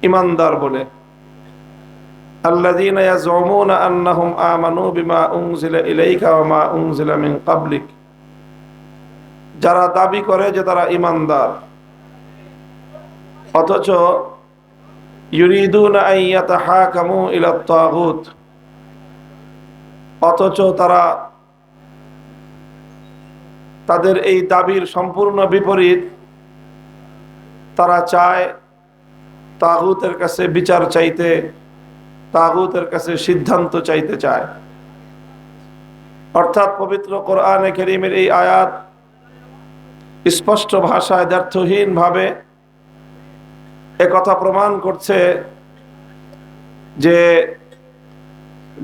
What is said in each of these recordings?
ঈমানদার বলে। আল্লাযীনা ইয়াজউমুনা আন্নাহুম আমানু বিমা উনজিলা ইলাইকা ওয়া মা উনজিলা মিন ক্বাবলিক, যারা দাবি করে যে তারা ঈমানদার, অথচ ইউরিদুনা আন ইয়াতাহাকামু ইলাত তাগুত, অথচ তারা তাদের এই দাবির সম্পূর্ণ বিপরীত। তারা চায় তাগুতের কাছে বিচার চাইতে, তাগুতের কাছে সিদ্ধান্ত চাইতে চায়। অর্থাৎ পবিত্র কোরআনে কারীমের এই আয়াত স্পষ্ট ভাষায় দ্ব্যর্থহীন ভাবে একথা প্রমাণ করছে যে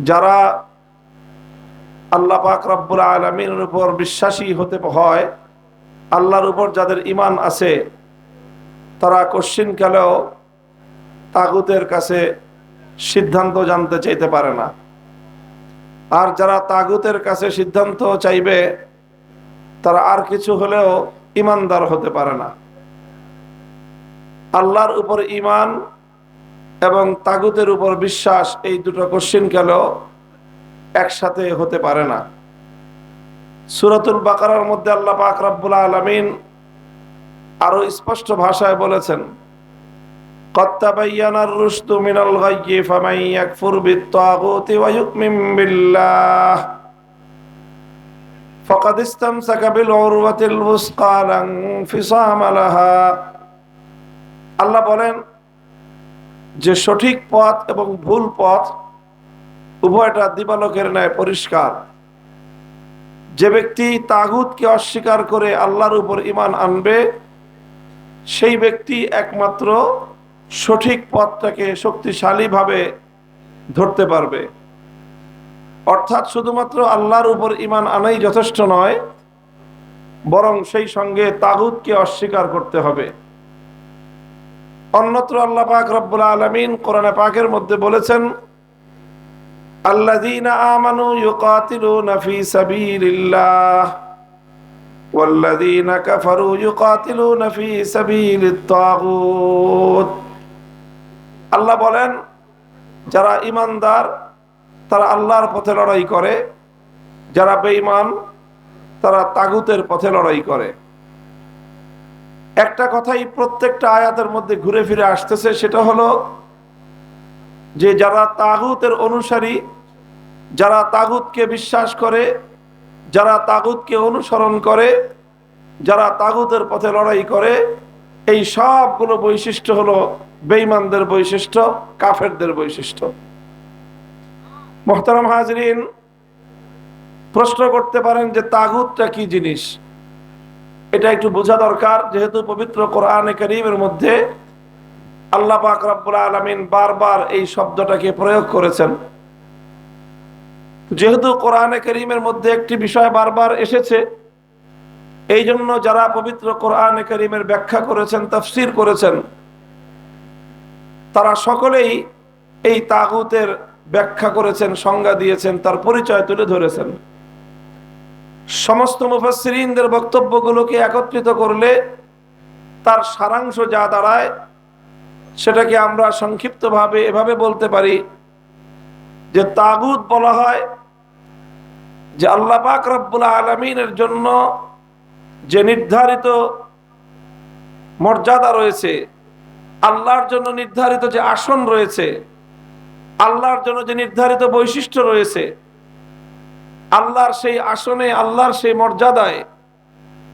যারা আল্লাহ পাক রব্বুল আলামিনের উপর বিশ্বাসী হতে হয়, আল্লাহর উপর যাদের ঈমান আছে, তারা কশ্চিনকালেও তাগুতের কাছে সিদ্ধান্ত জানতে চাইতে পারে না। আর যারা তাগুতের কাছে সিদ্ধান্ত চাইবে, তারা আর কিছু হলেও ঈমানদার হতে পারে না। আল্লাহর উপর ঈমান এবং তাগুতের উপর বিশ্বাস, এই দুটো কশ্চিনকালেও একসাথে হতে পারে না। সূরাতুল বাকারার মধ্যে আল্লাহ পাক রব্বুল আলামিন আরো স্পষ্ট ভাষায় বলেছেন, قد تبين الرشد من الغي فمن يكفر بالطاغوت ويؤمن بالله فقد استمسك بالعروة الوثقى لا انفصام لها। আল্লাহ বলেন যে সঠিক পথ এবং ভুল পথ উভয়টা দিবালোকের ন্যায় পরিষ্কার। যে ব্যক্তি তাগুতকে অস্বীকার করে আল্লাহর উপর ঈমান আনবে, সেই ব্যক্তি একমাত্র সঠিক পথটাকে শক্তিশালীভাবে ধরতে পারবে। অর্থাৎ শুধুমাত্র আল্লাহর উপর ঈমান আনাই যথেষ্ট নয়, বরং সেই সঙ্গে তাগুতকে অস্বীকার করতে হবে। অন্যত্র আল্লাহ পাক রব্বুল আলামিন কোরআনে পাকের মধ্যে বলেছেন, আল্লাযীনা আমানু ইউকাতিলুনা ফী সাবিলিল্লাহ ওয়াল্লাযীনা কাফারু ইউকাতিলুনা ফী সাবিলিত তাগুত। আল্লাহ বলেন, যারা ঈমানদার তারা আল্লাহর পথে লড়াই করে, যারা বেঈমান তারা তাগুতের পথে লড়াই করে। একটা কথাই প্রত্যেকটা আয়াতের মধ্যে ঘুরে ফিরে আসতেছে, সেটা হলো যে যারা তাগুতের অনুসারী, যারা তাগুতকে বিশ্বাস করে, যারা তাগুতকে অনুসরণ করে, যারা তাগুতের পথে লড়াই করে, এই সবগুলো বৈশিষ্ট্য হলো বেঈমানদের বৈশিষ্ট্য, কাফেরদের বৈশিষ্ট্য। মুহতারাম হাজরিন, প্রশ্ন করতে পারেন যে তাগুতটা কি জিনিস? এটা একটু বোঝা দরকার, যেহেতু পবিত্র কোরআনে কারীমের মধ্যে আল্লাহ পাক রব্বুল আলামিন বারবার এই শব্দটাকে প্রয়োগ করেছেন। যেহেতু কোরআনে কারীমের মধ্যে একটি বিষয় বারবার এসেছে, এই জন্য যারা পবিত্র কোরআনে কারীমের ব্যাখ্যা করেছেন, তাফসীর করেছেন, তারা সকলেই এই তাগুতের ব্যাখ্যা করেছেন, সংজ্ঞা দিয়েছেন, তার পরিচয় তুলে ধরেছেন। সমস্ত মুফাসসিরিনদের বক্তব্যগুলোকে একত্রিত করলে তার সারাংশ যা দাঁড়ায়, সেটাকে আমরা সংক্ষিপ্তভাবে এভাবে বলতে পারি যে তাগুত বলা হয় যে আল্লাহ পাক রব্বুল আলামিনের জন্য যে নির্ধারিত মর্যাদা রয়েছে, আল্লাহর জন্য নির্ধারিত যে আসন রয়েছে, আল্লাহর জন্য যে নির্ধারিত বৈশিষ্ট্য রয়েছে, আল্লাহর সেই আসনে, আল্লাহর সেই মর্যাদায়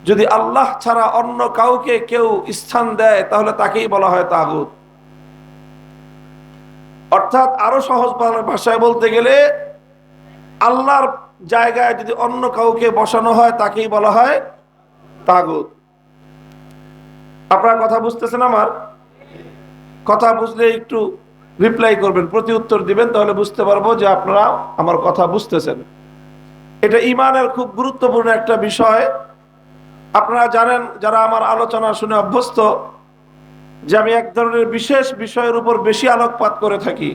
যদি আল্লাহ ছাড়া অন্য কাউকে কেউ স্থান দেয়, তাহলে তাকেই বলা হয় তাগুত। অর্থাৎ আরো সহজ ভাষায় বলতে গেলে, আল্লাহর জায়গায় যদি অন্য কাউকে বসানো হয়, তাকেই বলা হয় তাগুত। আপনারা কথা বুঝতেছেন? আমার কথা বুঝলে একটু রিপ্লাই করবেন, প্রতি উত্তর দিবেন, তাহলে বুঝতে পারবো যে আপনারা আমার কথা বুঝতেছেন। এটা ঈমানের খুব গুরুত্বপূর্ণ একটা বিষয়। আপনারা জানেন, যারা আমার আলোচনা শুনে অভ্যস্ত, যে আমি এক ধরনের বিশেষ বিষয়ের উপর বেশি আলোকপাত করে থাকি।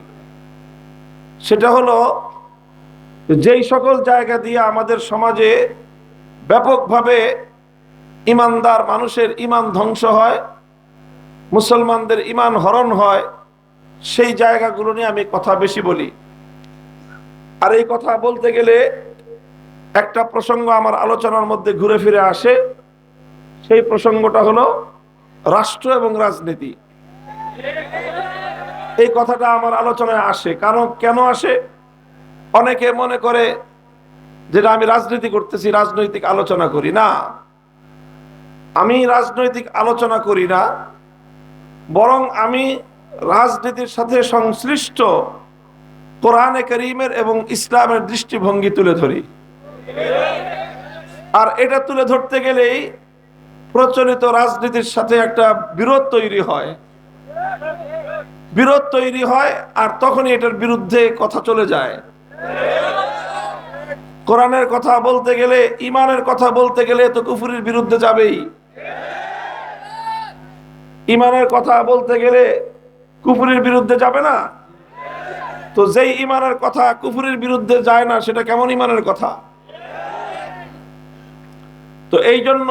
সেটা হলো, যেই সকল জায়গা দিয়ে আমাদের সমাজে ব্যাপকভাবে ঈমানদার মানুষের ঈমান ধ্বংস হয়, মুসলমানদের ঈমান হরণ হয়, সেই জায়গাগুলো নিয়ে আমি কথা বেশি বলি। আর এই কথা বলতে গেলে একটা প্রসঙ্গ আমার আলোচনার মধ্যে ঘুরে ফিরে আসে। সেই প্রসঙ্গটা হলো রাষ্ট্র এবং রাজনীতি। এই কথাটা আমার আলোচনায় আসে, কারণ কেন আসে? অনেকে মনে করে যেটা আমি রাজনীতি করতেছি, রাজনৈতিক আলোচনা করি না। আমি রাজনৈতিক আলোচনা করি না, বরং আমি রাজনীতির সাথে সংশ্লিষ্ট কোরআনে কারীমের এবং ইসলামের দৃষ্টিভঙ্গি তুলে ধরি। আর এটা তুলে ধরতে গেলেই প্রচলিত রাজনীতির সাথে একটা বিরোধ তৈরি হয়, আর তখনই এটার বিরুদ্ধে কথা চলে যায়। কোরআনের কথা বলতে গেলে, ঈমানের কথা বলতে গেলে তো কুফরির বিরুদ্ধে যাবেই। ঈমানের কথা বলতে গেলে কুফরির বিরুদ্ধে যাবে না? তো যেই ঈমানের কথা কুফরির বিরুদ্ধে যায় না, সেটা কেমন ঈমানের কথা? তো এই জন্য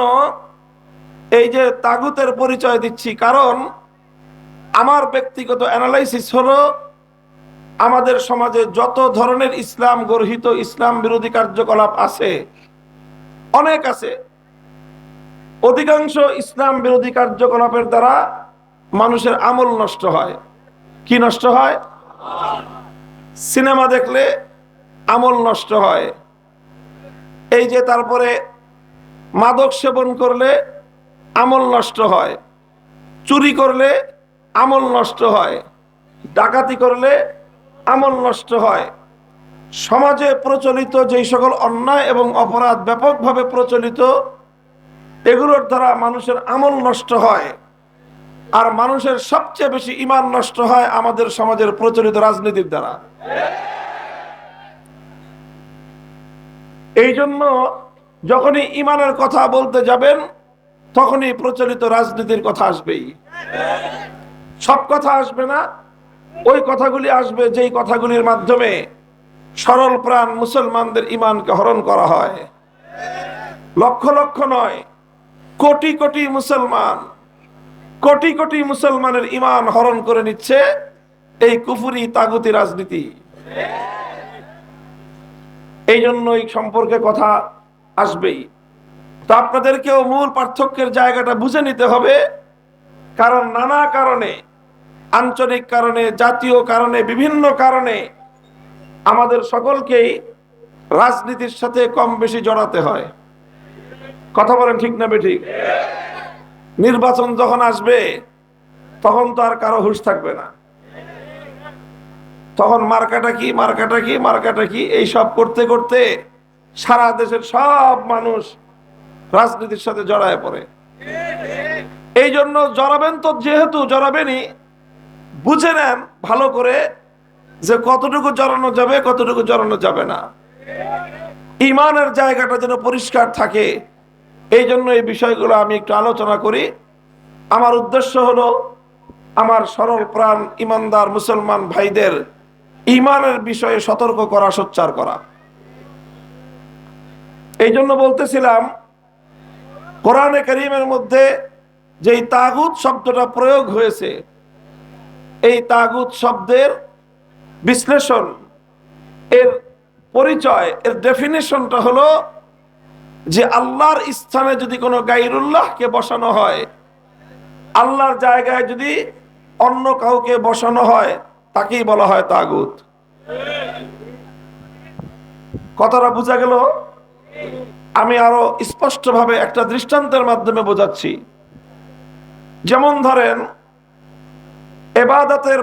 এই যে তাগুতের পরিচয় দিচ্ছি, কারণ আমার ব্যক্তিগত অ্যানালাইসিস হলো আমাদের সমাজে যত ধরনের ইসলাম গর্হিত ইসলাম বিরোধী কার্যকলাপ আছে, অনেক আছে, অধিকাংশ ইসলাম বিরোধী কার্যকলাপের দ্বারা মানুষের আমল নষ্ট হয়। কি নষ্ট হয়? সিনেমা দেখলে আমল নষ্ট হয়। এই যে তারপরে মাদক সেবন করলে আমল নষ্ট হয়, চুরি করলে আমল নষ্ট হয়, ডাকাতি করলে আমল নষ্ট হয়। সমাজে প্রচলিত যেই সকল অন্যায় এবং অপরাধ ব্যাপকভাবে প্রচলিত, এগুলোর দ্বারা মানুষের আমল নষ্ট হয়। আর মানুষের সবচেয়ে বেশি ঈমান নষ্ট হয় আমাদের সমাজের প্রচলিত রাজনীতির দ্বারা। এই জন্য যখনই ঈমানের কথা বলতে যাবেন, তখনই প্রচলিত রাজনীতির কথা আসবেই। সব কথা আসবে না, ওই কথাগুলি আসবে যেই কথাগুলির মাধ্যমে সরল প্রাণ মুসলমানদের ঈমানকে হরণ করা হয়। লক্ষ লক্ষ নয়, কোটি কোটি মুসলমান, কোটি কোটি মুসলমানের ঈমান হরণ করে নিচ্ছে এই কুফরি তাগুতি রাজনীতি। এই জন্য এই সম্পর্কে কথা আসবেই। তো আপনাদেরকেও মূল পার্থক্যের জায়গাটা বুঝে নিতে হবে, কারণ নানা কারণে, আঞ্চলিক কারণে, জাতীয় কারণে, বিভিন্ন কারণে আমাদের সকলকেই রাজনীতির সাথে কম বেশি জড়াতে হয়। কথা বলেন ঠিক না বেঠিক? নির্বাচন যখন আসবে তখন তো আর কারো হুঁশ থাকবে না। তখন মার্কাটা কি, মার্কাটা কি, মার্কাটা কি, এই সব করতে করতে সারা দেশের সব মানুষ রাজনীতির সাথে জড়ায় পড়ে। এই জন্য জড়াবেন তো, যেহেতু জড়াবেনই, বুঝে নেন ভালো করে যে কতটুকু জড়ানো যাবে, কতটুকু জড়ানো যাবে না। ঈমানের জায়গাটা যেন পরিষ্কার থাকে, এই জন্য এই বিষয়গুলো আমি একটু আলোচনা করি। আমার উদ্দেশ্য হলো আমার সরল প্রাণ ঈমানদার মুসলমান ভাইদের ঈমানের বিষয়ে সতর্ক করা, সোচ্চার করা। এই জন্য বলতেছিলাম, কোরআনে কারীমের মধ্যে যেই তাগুত শব্দটা প্রয়োগ হয়েছে, এই তাগুত শব্দের বিশ্লেষণ, এর পরিচয়, এর ডেফিনেশনটা হলো যে আল্লাহর স্থানে যদি কোনো গায়রুল্লাহকে বসানো হয়, আল্লাহর জায়গায় যদি অন্য কাউকে বসানো হয়, তাকেই বলা হয় তাগুত। কথাটা বোঝা গেল? আমি আরো স্পষ্টভাবে একটা দৃষ্টান্তের মাধ্যমে বোঝাচ্ছি। যেমন ধরেন, ইবাদতের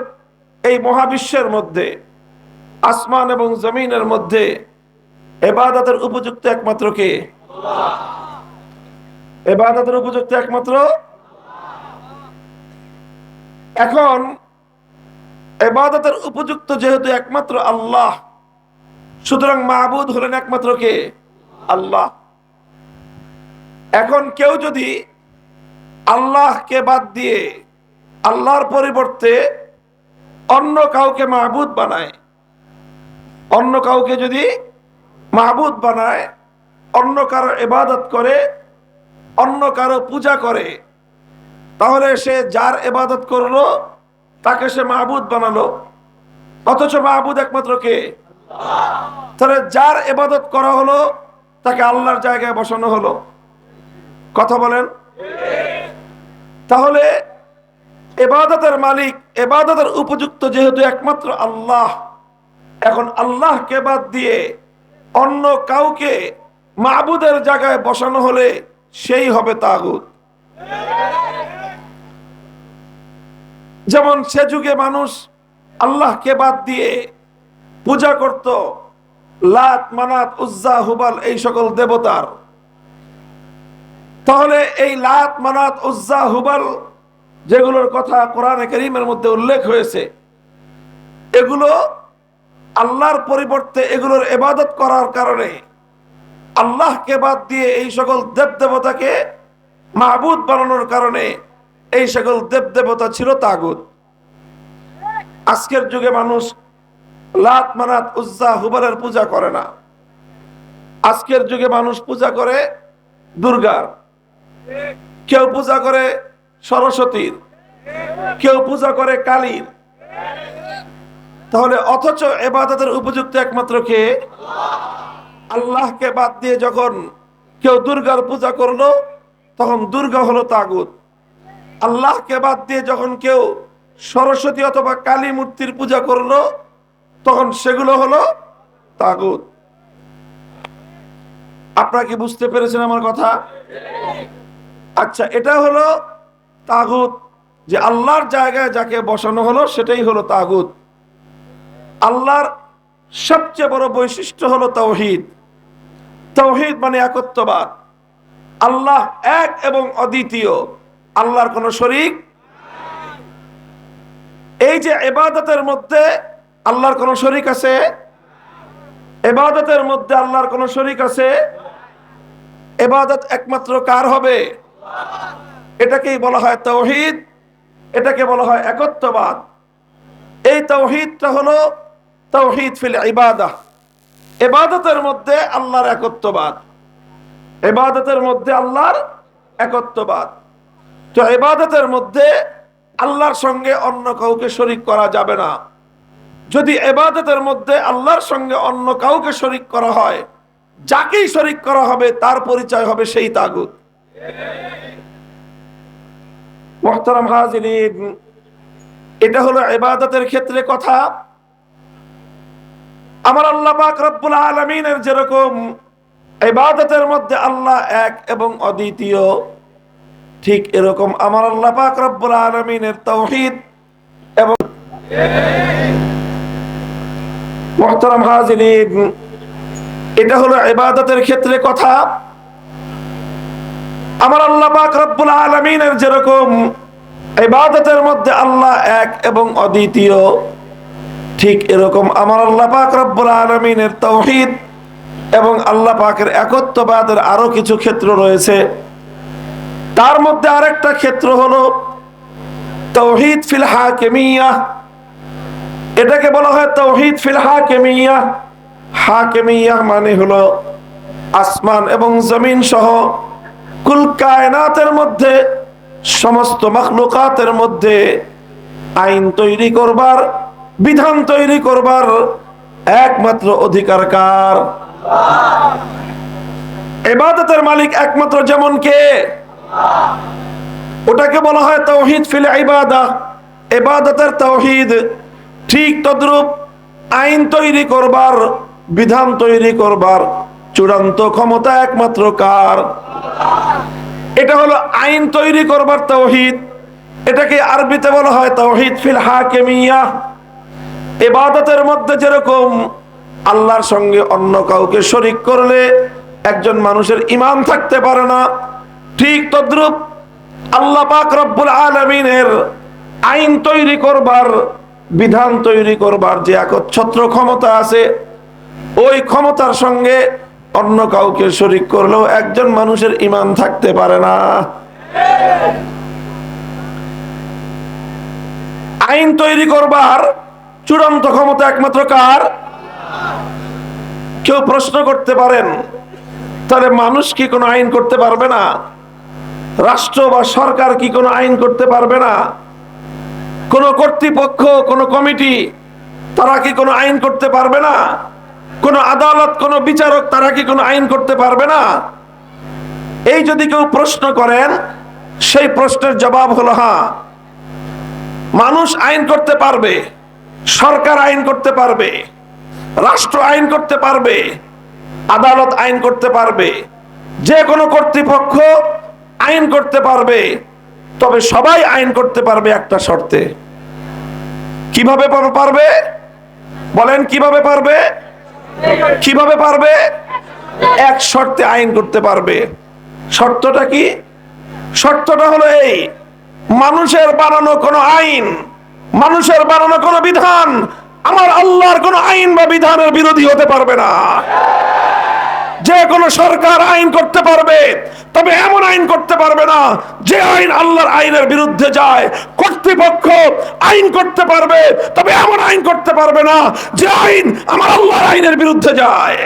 এই মহাবিশ্বের মধ্যে, আসমান এবং জমিনের মধ্যে ইবাদতের উপযুক্ত একমাত্র কে? ইবাদতের উপযুক্ত একমাত্র। এখন ইবাদতের উপযুক্ত যেহেতু একমাত্র আল্লাহ, সুতরাং মাবুদ হলেন একমাত্র কে? আল্লাহ। এখন কেউ যদি আল্লাহকে বাদ দিয়ে আল্লাহর পরিবর্তে অন্য কাউকে মাবুদ বানায়, অন্য কাউকে যদি মাবুদ বানায়, অন্য কারো ইবাদত করে, অন্য কারো পূজা করে, তাহলে সে যার ইবাদত করলো তাকে সে মাবুদ বানালো, অথচ মাবুদ একমাত্র কে? তাহলে যার ইবাদত করা হলো তাকে আল্লাহর জায়গায় বসানো হলো। কথা বলেন। তাহলে ইবাদতের মালিক, ইবাদতের উপযুক্ত যেহেতু একমাত্র আল্লাহ, এখন আল্লাহকে বাদ দিয়ে অন্য কাউকে মাবুদের জায়গায় বসানো হলে সেই হবে তাগুত। যেমন সে যুগে মানুষ আল্লাহকে বাদ দিয়ে পূজা করত লাত, মানাত, উজ্জা, হুবাল, এই সকল দেবতার। তাহলে এই লাত, মানাত, উজ্জা, হুবাল যেগুলোর কথা কোরআনে কারীমের মধ্যে উল্লেখ হয়েছে, এগুলো আল্লাহর পরিবর্তে এগুলোর ইবাদত করার কারণে আল্লাহকে বাদ দিয়ে এই সকল দেব দেবতাকে মাবুদ বানানোর কারণে এই সকল দেব দেবতা ছিল তাগুত। আজকের যুগে মানুষ লাত, মানাত, উজ্জা, হুবালের পূজা করে না। আজকের যুগে মানুষ পূজা করে দুর্গার, কেউ পূজা করে সরস্বতীর, কেউ পূজা করে কালীর। তাহলে অথচ ইবাদতের উপযুক্ত একমাত্র কে? আল্লাহকে বাদ দিয়ে যখন কেউ দুর্গার পূজা করলো তখন দুর্গা হলো তাগুত। আল্লাহকে বাদ দিয়ে যখন কেউ সরস্বতী অথবা কালী মূর্তির পূজা করলো তখন সেগুলো হলো তাগুত। আপনারা কি বুঝতে পেরেছেন আমার কথা? আচ্ছা, এটা হলো তাগুত, যে আল্লাহর জায়গায় যাকে বসানো হলো সেটাই হলো তাগুত। আল্লাহর সবচেয়ে বড় বৈশিষ্ট্য হলো তাওহীদ। তাওহীদ মানে একত্ববাদ। আল্লাহ এক এবং অদ্বিতীয়, আল্লাহর কোনো শরীক। এই যে ইবাদতের মধ্যে আল্লাহর কোনো শরীক আছে? ইবাদতের মধ্যে আল্লাহর কোনো শরীক আছে? ইবাদত একমাত্র কার হবে? এটাকেই বলা হয় তাওহীদ, এটাকে বলা হয় একত্ববাদ। এই তাওহীদটা হলো তাওহীদ ফিল ইবাদাহ। ইবাদতের মধ্যে আল্লাহর একত্ববাদ, ইবাদতের মধ্যে আল্লাহর একত্ববাদ। তো ইবাদতের মধ্যে আল্লাহর সঙ্গে অন্য কাউকে শরীক করা যাবে না। যদি ইবাদতের মধ্যে আল্লাহর সঙ্গে অন্য কাউকে শরীক করা হয়, যাকেই শরীক করা হবে তার পরিচয় হবে সেই তাগুত। মুহতারাম হাজিরিন, এটা হলো ইবাদতের ক্ষেত্রে কথা। আমার আল্লাহ পাক রব্বুল আলামিনের যেরকম ইবাদতের মধ্যে আল্লাহ এক এবং অদ্বিতীয়, ঠিক এরকম আমার আল্লাহ পাক রব্বুল আলামিনের তাওহীদ এবং মুহতারাম হাজিরিন, এটা হলো ইবাদতের ক্ষেত্রে কথা। আমার আল্লাহ পাক রব্বুল আলামিনের যেরকম ইবাদতের মধ্যে আল্লাহ এক এবং অদ্বিতীয়, ঠিক এরকম আমার আল্লাহ পাক রব্বুল আলামিনের তাওহীদ এবং আল্লাহ পাকের একত্ববাদের আরো কিছু ক্ষেত্র রয়েছে। তার মধ্যে আরেকটা ক্ষেত্র হলো তাওহীদ ফিল হাকিমিয়াহ। এটাকে বলা হয় তাওহীদ ফিল হাকিমিয়াহ। হাকিমিয়াহ মানে হলো আসমান এবং জমিন সহ কুল কায়নাতের মধ্যে, সমস্ত মাখলুকাতের মধ্যে আইন তৈরি করবার, বিধান তৈরি করবার একমাত্র অধিকার কার? ইবাদতের মালিক একমাত্র যেমন কে? ওটাকে বলা হয় তাওহীদ ফিল ইবাদাহ, ইবাদতের তাওহীদ। ঠিক তদ্রূপ আইন তৈরি করবার, বিধান তৈরি করবার চূড়ান্ত ক্ষমতা একমাত্র কার? এটা হলো আইন তৈরি করবার তাওহীদ। এটাকে আরবিতে বলা হয় তাওহীদ ফিল হাকিমিয়াহ। ইবাদতের মধ্যে যেরকম আল্লাহর সঙ্গে অন্য কাউকে শরীক করলে একজন মানুষের ঈমান থাকতে পারে না, ঠিক তদ্রূপ আল্লাহ পাক রব্বুল আলামিনের আইন তৈরি করবার, বিধান তৈরি করবার যে একচ্ছত্র ক্ষমতা আছে, ওই ক্ষমতার সঙ্গে অন্য কাউকে শরীক করলেও একজন মানুষের ঈমান থাকতে পারে না। আইন তৈরি করবার চূড়ান্ত ক্ষমতা একমাত্র কার? কেউ প্রশ্ন করতে পারেন, তাহলে মানুষ কি কোনো আইন করতে পারবে না? রাষ্ট্র বা সরকার কি কোনো আইন করতে পারবে না? কোন কর্তৃপক্ষ, কোন কমিটি, তারা কি কোনো আইন করতে পারবে না? কোন আদালত, কোন বিচারক, তারা কি কোনো আইন করতে পারবে না? এই যদি কেউ প্রশ্ন করেন, সেই প্রশ্নের জবাব হলো হ্যাঁ, মানুষ আইন করতে পারবে, সরকার আইন করতে পারবে, রাষ্ট্র আইন করতে পারবে, আদালত আইন করতে পারবে, যে কোনো কর্তৃপক্ষ আইন করতে পারবে। তবে সবাই আইন করতে পারবে একটা শর্তে। কিভাবে পারবে? বলেন কিভাবে পারবে? কিভাবে পারবে? এক শর্তে আইন করতে পারবে। শর্তটা কি? শর্তটা হলো এই: মানুষের বানানো কোনো আইন, মানুষের বানানো কোনো বিধান আমার আল্লাহর কোনো আইন বা বিধানের বিরোধী হতে পারবে না। যে কোনো সরকার আইন করতে পারবে, তবে এমন আইন করতে পারবে না যে আইন আল্লাহর আইনের বিরুদ্ধে যায়। কর্তৃপক্ষ আইন করতে পারবে, তবে এমন আইন করতে পারবে না যে আইন আমার আল্লাহর আইনের বিরুদ্ধে যায়।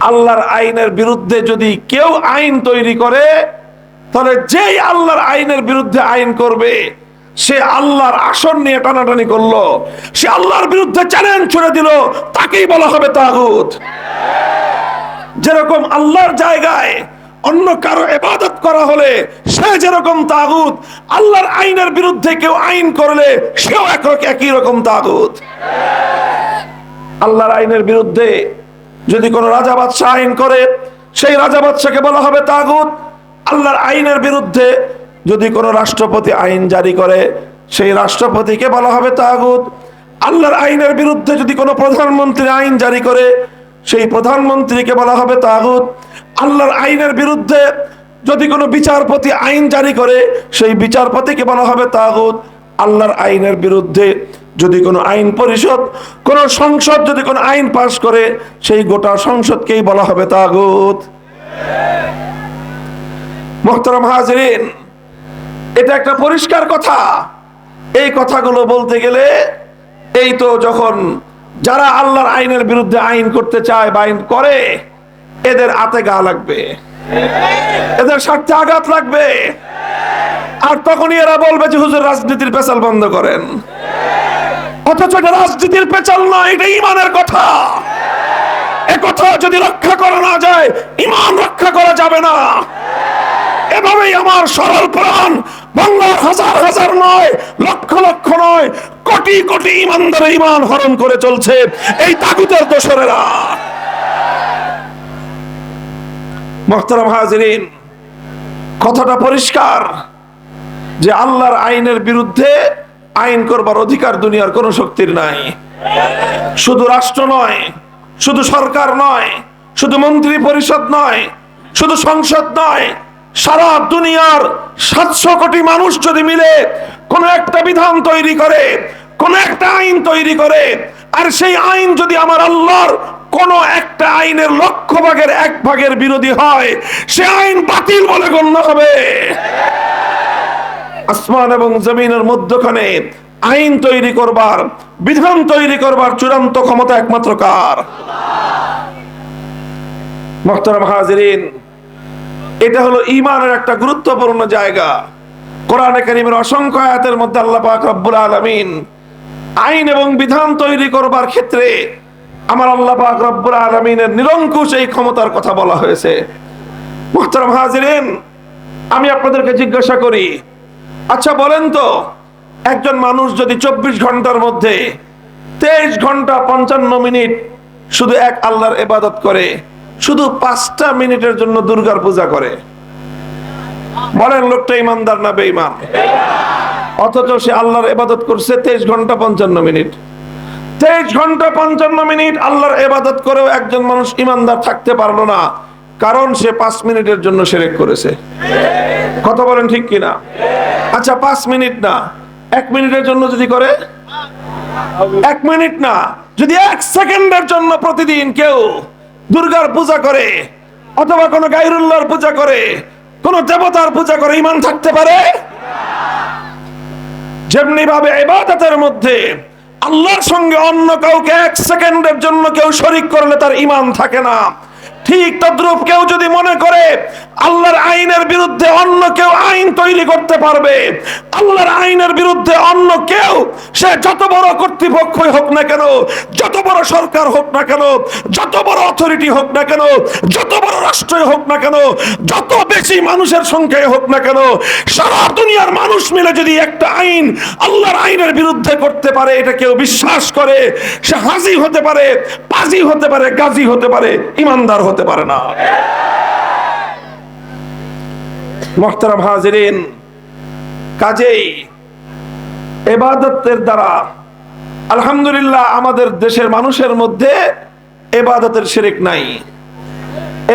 আল্লাহর আইনের বিরুদ্ধে যদি কেউ আইন তৈরি করে, তাহলে যেই আল্লাহর আইনের বিরুদ্ধে আইন করবে, সে আল্লাহর আসন নিয়ে টানাটানি করলো, সে আল্লাহর বিরুদ্ধে চ্যালেঞ্জ ছুড়ে দিল, তাকেই বলা হবে তাগুত। যেরকম আল্লাহর জায়গায় অন্য কারো ইবাদত করা হলে সে যেরকম তাগুত, আল্লাহর আইনের বিরুদ্ধে কেউ আইন করলে সেও একই রকম তাগুত। আল্লাহর আইনের বিরুদ্ধে যদি কোনো রাজা বাদশাহ আইন করে, সেই রাজা বাদশাকে বলা হবে তাগুত। আল্লাহর আইনের বিরুদ্ধে যদি কোনো রাষ্ট্রপতি আইন জারি করে, সেই রাষ্ট্রপতিকে বলা হবে তাগুত। আল্লাহর আইনের বিরুদ্ধে যদি কোনো প্রধানমন্ত্রী আইন জারি করে, সেই প্রধানমন্ত্রীকে বলা হবে তাগুত। আল্লাহর আইনের বিরুদ্ধে যদি কোনো বিচারপতি আইন জারি করে, সেই বিচারপতিকে বলা হবে তাগুত। আল্লাহর আইনের বিরুদ্ধে যদি কোনো আইন পরিষদ, কোনো সংসদ যদি কোনো আইন পাশ করে, সেই গোটা সংসদকেই বলা হবে তাগুত। মুহতারাম হাজিরিন, এটা একটা পরিষ্কার কথা। এই কথাগুলো বলতে গেলে এই তো যখন যারা আল্লাহর আইনের বিরুদ্ধে আইন করতে চায় বা আইন করে, এদের আতে গা লাগবে, এদের স্বার্থে আঘাত লাগবে। আর তখনই এরা বলবে যে হুজুর রাজনীতির পেছাল বন্ধ করেন। অথচ এটা রাজনীতির পেছাল নয়, এটা ঈমানের কথা। এ কথা যদি রক্ষা করা না যায়, ঈমান রক্ষা করা যাবে না। এভাবেই আমার সরল প্রাণ বাংলার হাজার হাজার নয়, লক্ষ লক্ষ নয়, কোটি কোটি ঈমানদারের ঈমান হরণ করে চলছে এই তাগুতের দোসরেরা। মুহতারাম হাজিরিন, কথাটা পরিষ্কার যে আল্লাহর আইনের বিরুদ্ধে আইন করবার অধিকার দুনিয়ার কোন শক্তির নাই। শুধু রাষ্ট্র নয়, শুধু সরকার নয়, শুধু মন্ত্রী পরিষদ নয়, শুধু সংসদ নয়, সারা দুনিয়ার 700 কোটি মানুষ যদি মিলে কোন একটা বিধান তৈরি করে, কোন একটা আইন তৈরি করে, আর সেই আইন যদি আমার আল্লাহর কোন একটা আইনের 1/1 বিরোধী হয়, সে আইন বাতিল বলে গণ্য হবে। আসমান এবং জমিনের মধ্যখানে আইন তৈরি করবার, বিধান তৈরি করবার চূড়ান্ত ক্ষমতা একমাত্র কার? মুহতারাম হাজিরিন, এটা হলো ঈমানের একটা গুরুত্বপূর্ণ জায়গা। কোরআনে কারীমের অসংখ্য আয়াতের মধ্যে আল্লাহ পাক রব্বুল আলামিন আইন এবং বিধান তৈরি করবার ক্ষেত্রে আমার আল্লাহ পাক রব্বুল আলামিনের নিরঙ্কুশ এই ক্ষমতার কথা বলা হয়েছে। মুহতারাম হাজিরিন, আমি আপনাদেরকে জিজ্ঞাসা করি, আচ্ছা বলেন তো, একজন মানুষ যদি 24 ঘন্টার মধ্যে 23 ঘন্টা 55 মিনিট শুধু এক আল্লাহর ইবাদত করে, শুধু 5টা মিনিটের জন্য দুর্গার পূজা করে, বলেন লোকটা ইমানদার না বেঈমান? অথচ সে আল্লাহর ইবাদত করছে 23 ঘন্টা 55 মিনিট। 23 ঘন্টা 55 মিনিট আল্লাহর ইবাদত করেও একজন মানুষ ইমানদার থাকতে পারলো না, কারণ সে 5 মিনিটের জন্য শিরক করেছে। কথা বলেন ঠিক কিনা? আচ্ছা 5 মিনিট না, 1 মিনিটের জন্য যদি করে, 1 মিনিট না, যদি 1 সেকেন্ডের জন্য প্রতিদিন কেউ দুর্গার পূজা করে অথবা কোনো গায়রুল্লাহর পূজা করে, কোন দেবতার পূজা করে, ঈমান থাকতে পারে? যেমনি ভাবে ইবাদতের মধ্যে আল্লাহর সঙ্গে অন্য কাউকে 1 সেকেন্ডের জন্য কেউ শরীক করলে তার ঈমান থাকে না, ঠিক তদ্রূপ কেউ যদি মনে করে আল্লাহর আইনের বিরুদ্ধে অন্য কেউ আইন তৈরি করতে পারবে, আল্লাহর আইনের বিরুদ্ধে অন্য কেউ, সে যত বড় কর্তৃপক্ষই হোক না কেন, যত বড় সরকার হোক না কেন, যত বড় অথরিটি হোক না কেন, যত বড় রাষ্ট্রই হোক না কেন, যত বেশি মানুষের সংখ্যায় হোক না কেন, সারা দুনিয়ার মানুষ মিলে যদি একটা আইন আল্লাহর আইনের বিরুদ্ধে করতে পারে, এটা কেউ বিশ্বাস করে, সে হাজি হতে পারে, পাজি হতে পারে, গাজী হতে পারে, ইমানদার হতে পারে না। মুহতারাম হাজিরিন, কাজেই ইবাদতের দ্বারা আলহামদুলিল্লাহ আমাদের দেশের মানুষের মধ্যে ইবাদতের শিরক নাই,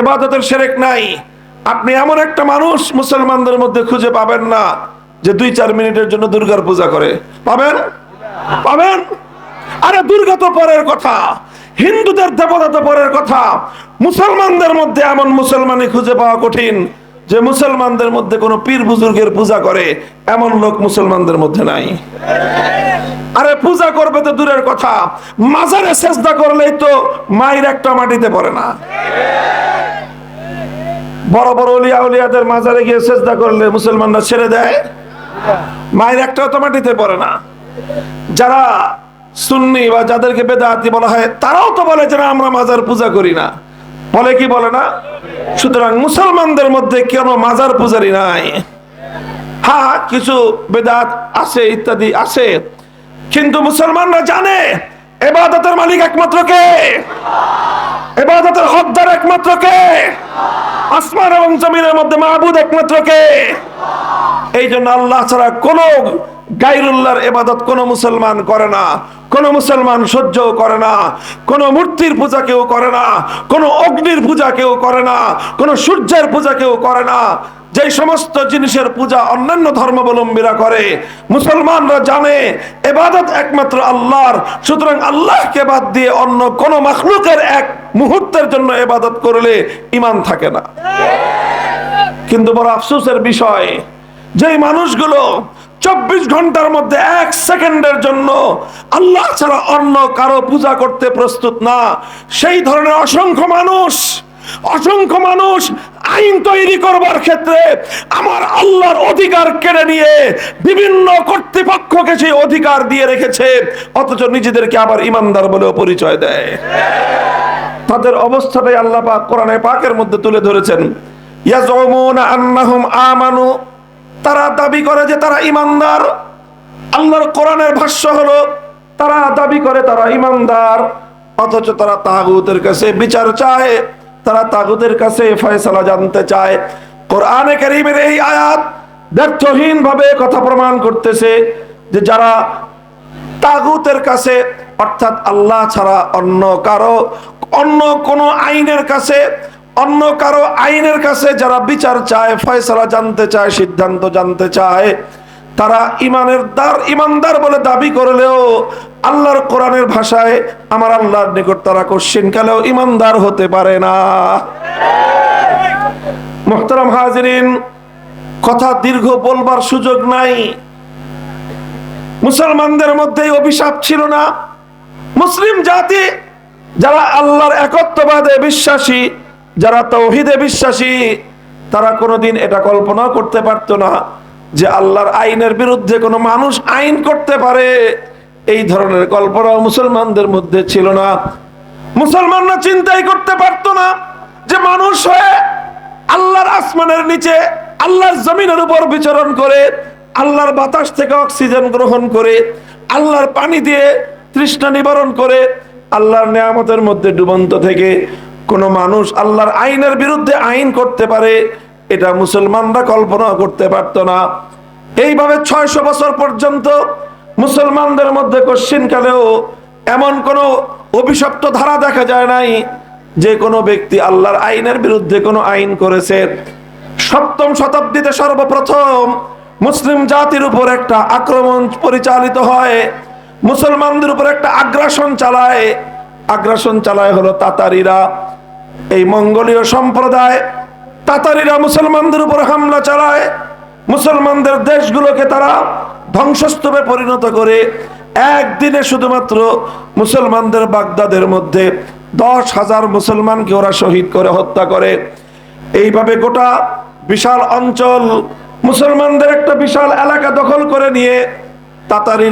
ইবাদতের শিরক নাই। আপনি এমন একটা মানুষ মুসলমানদের মধ্যে খুঁজে পাবেন না যে 2-4 মিনিটের জন্য দুর্গার পূজা করে, পাবেন? পাবেন? আরে দুর্গা তো পরের কথা, হিন্দুদের দেবতা তো পরের কথা। মুসলমানদের মধ্যে এমন মুসলমানই খুঁজে পাওয়া কঠিন যে মুসলমানদের মধ্যে কোনো পীর বুজুর্গের পূজা করে, এমন লোক মুসলমানদের মধ্যে নাই। আরে পূজা করবে তো দূরের কথা, মাজারে সেজদা করলেই তো মায়ের একটা মাটিতে পড়ে না। বড় বড় ওলিয়া উলিয়াদের মাজারে গিয়ে সেজদা করলে মুসলমানরা ছেড়ে দেয়, মায়ের একটাও তো মাটিতে পড়ে না। যারা সুন্নি বা যাদেরকে বেদাতি বলা হয়, তারাও তো বলে যে আমরা মাজার পূজা করি না, বলে কি বলে না? সুতরাং মুসলমানদের মধ্যে কেন মাজার পূজারি নাই? হ্যাঁ, কিছু বেদাত আছে, ইত্যাদি আছে, কিন্তু মুসলমানরা জানে ইবাদতের মালিক একমাত্র কে, ইবাদতের হকদার একমাত্র কে, আসমান এবং জমিনের মধ্যে মাবুদ একমাত্র কে। এই জন্য আল্লাহ ছাড়া কোন গায়রুল্লাহর ইবাদত কোন মুসলমান করে না, কোন মুসলমান সহ্য করে না, কোন মূর্তির পূজা কেউ করে না, কোন অগ্নির পূজা কেউ করে না, কোন সূর্যের পূজা কেউ করে না। যে সমস্ত জিনিসের পূজা অন্যান্য ধর্মাবলম্বীরা করে, মুসলমানরা জানে ইবাদত একমাত্র আল্লাহর। সুতরাং আল্লাহকে বাদ দিয়ে অন্য কোন মাখলুকের এক মুহূর্তের জন্য ইবাদত করলে ঈমান থাকে না। কিন্তু বড় আফসোসের বিষয়, যেই মানুষগুলো 24 ঘন্টার মধ্যে 1 সেকেন্ডের জন্য আল্লাহ ছাড়া অন্য কারো পূজা করতে প্রস্তুত না, সেই ধরনের অসংখ্য মানুষ আইন তৈরি করবার ক্ষেত্রে আমার আল্লাহর অধিকার কেড়ে নিয়ে বিভিন্ন কর্তৃপক্ষকে সেই অধিকার দিয়ে রেখেছে, অথচ নিজেদেরকে আবার ইমানদার বলেও পরিচয় দেয়। তাদের অবস্থাটাই আল্লাহ পাক কোরআনে পাকের মধ্যে তুলে ধরেছেন। ইয়াজুমুনা আন্নাহুম আমানু, তারা দাবি করে যে তারা ইমানদার। আল্লাহর কোরআনের ভাষ্য হলো তারা দাবি করে তারা ইমানদার, অথচ তারা তাগুতের কাছে বিচার চায়, তারা তাগুতের কাছে ফয়সালা জানতে চায়। কোরআনে কারীমের এই আয়াত ব্যর্থহীন ভাবে কথা প্রমাণ করতেছে যে যারা তাগুতের কাছে, অর্থাৎ আল্লাহ ছাড়া অন্য কোনো আইনের কাছে যারা বিচার চায়, ফয়সালা জানতে চায়, সিদ্ধান্ত জানতে চায়, তারা ইমানদার বলে দাবি করলেও আল্লাহর কোরআনের ভাষায় আমার আল্লাহর নিকট তারা কোশ্চিনকালেও ইমানদার হতে পারে না। মুহতারাম হাজিরিন, কথা দীর্ঘ বলবার সুযোগ নাই। মুসলমানদের মধ্যে অভিশাপ ছিল না। মুসলিম জাতি যারা আল্লাহর একত্ববাদে বিশ্বাসী, যারা তাওহীদে বিশ্বাসী, তারা কোনোদিন এটা কল্পনা করতে পারত না যে আল্লাহর আইনের বিরুদ্ধে কোনো মানুষ আইন করতে পারে। এই ধরনের কল্পনা মুসলমানদের মধ্যে ছিল না। মুসলমানরা চিন্তাই করতে পারত না যে মানুষ হয়ে আল্লাহর আসমানের নিচে, আল্লাহর জমিনের উপর বিচরণ করে, আল্লাহর বাতাস থেকে অক্সিজেন গ্রহণ করে, আল্লাহর পানি দিয়ে তৃষ্ণা নিবারণ করে, আল্লাহর নিয়ামতের মধ্যে ডুবন্ত থেকে কোনো মানুষ আল্লাহর আইনের বিরুদ্ধে আইন করতে পারে, এটা মুসলমানরা কল্পনা করতে পারত না। এইভাবে 600 বছর পর্যন্ত মুসলমানদের মধ্যে কশ্চিনকালেও এমন কোনো অভিশপ্ত ধারা দেখা যায় নাই যে কোনো ব্যক্তি আল্লাহর আইনের বিরুদ্ধে কোনো আইন করেছে। 7ম শতাব্দীতে সর্বপ্রথম মুসলিম জাতির উপর একটা আক্রমণ পরিচালিত হয়, মুসলমানদের উপর একটা আগ্রাসন চালায় হলো তাতারিরা। এই মঙ্গোলীয় সম্প্রদায় তাতারিরা মুসলমানদের উপর হামলা চালায়, মুসলমানদের দেশগুলোকে তারা ধ্বংসস্তূপে পরিণত করে। একদিনে শুধুমাত্র মুসলমানদের বাগদাদের মধ্যে 10,000 মুসলমানকে ওরা শহীদ করে হত্যা করে। এইভাবে গোটা বিশাল অঞ্চল মুসলমানদের একটা বিশাল এলাকা দখল করে নিয়ে তাতারি